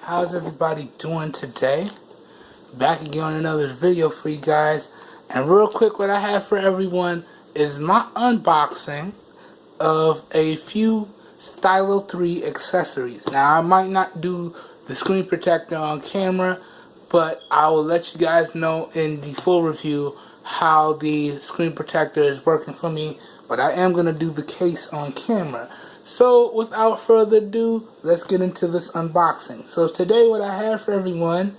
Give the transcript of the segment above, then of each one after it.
How's everybody doing today? Back again on another video for you guys. And real quick, what I have for everyone is my unboxing of a few Stlyo 3 accessories. Now, I might not do the screen protector on camera, but I will let you guys know in the full review how the screen protector is working for me. But I am going to do the case on camera. So, without further ado, let's get into this unboxing. So today what I have for everyone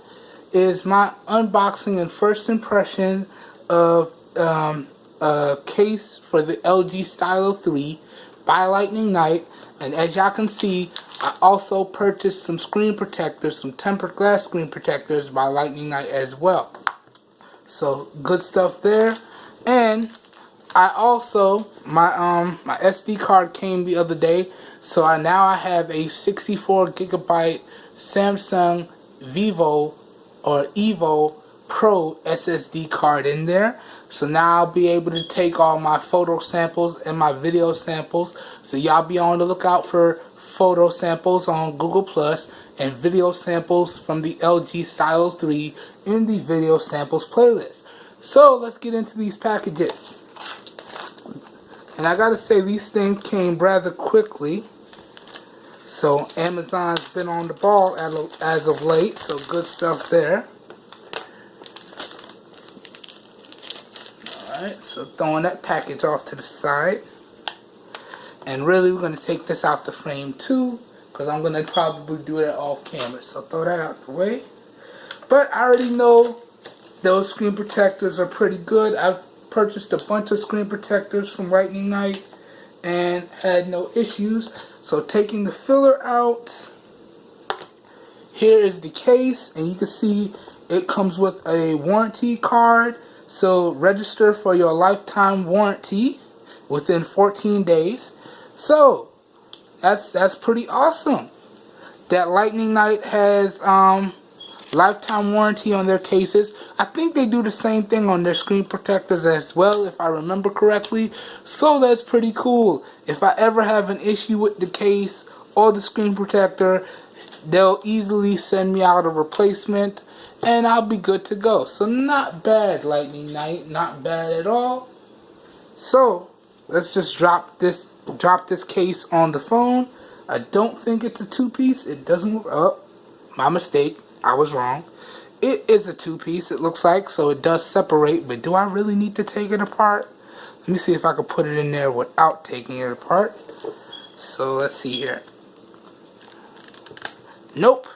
is my unboxing and first impression of a case for the LG Stlyo 3 by Lightning Night. And as y'all can see, I also purchased some screen protectors, some tempered glass screen protectors by Lightning Night as well. So good stuff there. And I also, my SD card came the other day, so I have a 64 gigabyte Samsung Vivo or Evo Pro SSD card in there. So now I'll be able to take all my photo samples and my video samples. So y'all be on the lookout for photo samples on Google Plus and video samples from the LG Stlyo 3 in the video samples playlist. So let's get into these packages. And I gotta say, these things came rather quickly. So Amazon's been on the ball as of late, so good stuff there. Alright, so throwing that package off to the side. And really, we're gonna take this out the frame too, because I'm gonna probably do it off camera. So throw that out the way. But I already know those screen protectors are pretty good. I've purchased a bunch of screen protectors from Lightning Night and had no issues. So taking the filler out, here is the case, and you can see it comes with a warranty card. So register for your lifetime warranty within 14 days. So that's pretty awesome that Lightning Night has lifetime warranty on their cases. I think they do the same thing on their screen protectors as well, if I remember correctly. So that's pretty cool. If I ever have an issue with the case or the screen protector, they'll easily send me out a replacement and I'll be good to go. So not bad, Lightning Night, not bad at all. So let's just drop this case on the phone. I don't think it's a two-piece. It doesn't look up. My mistake. I was wrong. It is a two-piece, it looks like, so it does separate, but do I really need to take it apart? Let me see if I can put it in there without taking it apart. So let's see here. Nope.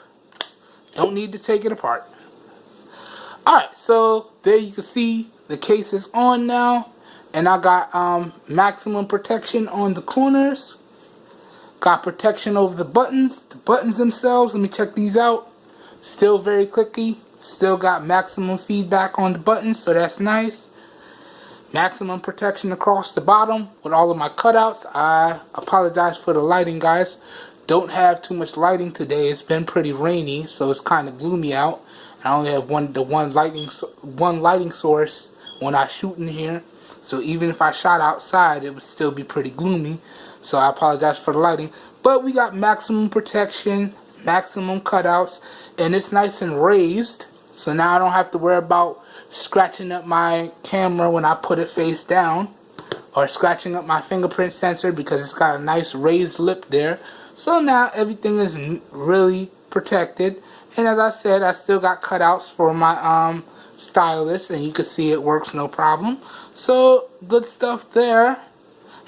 Don't need to take it apart. Alright, so there you can see the case is on now, and I got maximum protection on the corners. Got protection over the buttons themselves. Let me check these out. Still very clicky. Still got maximum feedback on the buttons, so that's nice. Maximum protection across the bottom with all of my cutouts. I apologize for the lighting, guys. Don't have too much lighting today. It's been pretty rainy, so it's kind of gloomy out. I only have one lighting source when I shoot in here. So even if I shot outside, it would still be pretty gloomy. So I apologize for the lighting. But we got maximum protection, maximum cutouts, and it's nice and raised, so now I don't have to worry about scratching up my camera when I put it face down, or scratching up my fingerprint sensor because it's got a nice raised lip there. So now everything is really protected, and as I said, I still got cutouts for my stylus, and you can see it works no problem. So good stuff there.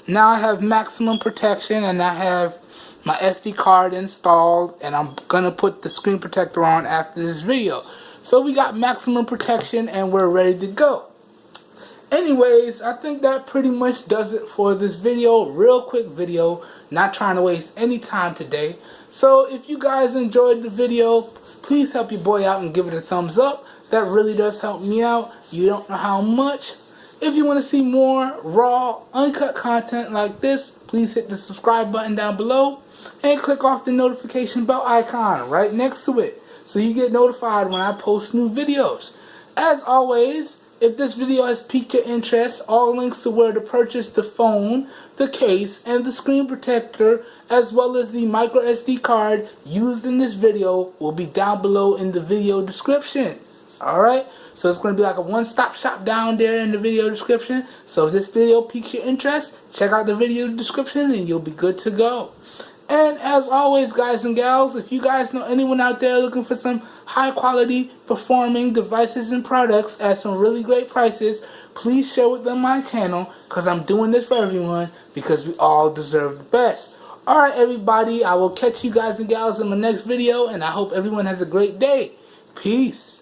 Now I have maximum protection, and I have my SD card installed, and I'm gonna put the screen protector on after this video. So we got maximum protection and we're ready to go. Anyways, I think that pretty much does it for this video. Real quick video, not trying to waste any time today. So if you guys enjoyed the video, please help your boy out and give it a thumbs up. That really does help me out. You don't know how much. If you want to see more raw, uncut content like this, please hit the subscribe button down below and click off the notification bell icon right next to it so you get notified when I post new videos. As always, if this video has piqued your interest, all links to where to purchase the phone, the case, and the screen protector, as well as the microSD card used in this video, will be down below in the video description. Alright? So it's going to be like a one-stop shop down there in the video description. So if this video piques your interest, check out the video description and you'll be good to go. And as always, guys and gals, if you guys know anyone out there looking for some high quality performing devices and products at some really great prices, please share with them my channel, because I'm doing this for everyone, because we all deserve the best. Alright everybody, I will catch you guys and gals in my next video, and I hope everyone has a great day. Peace.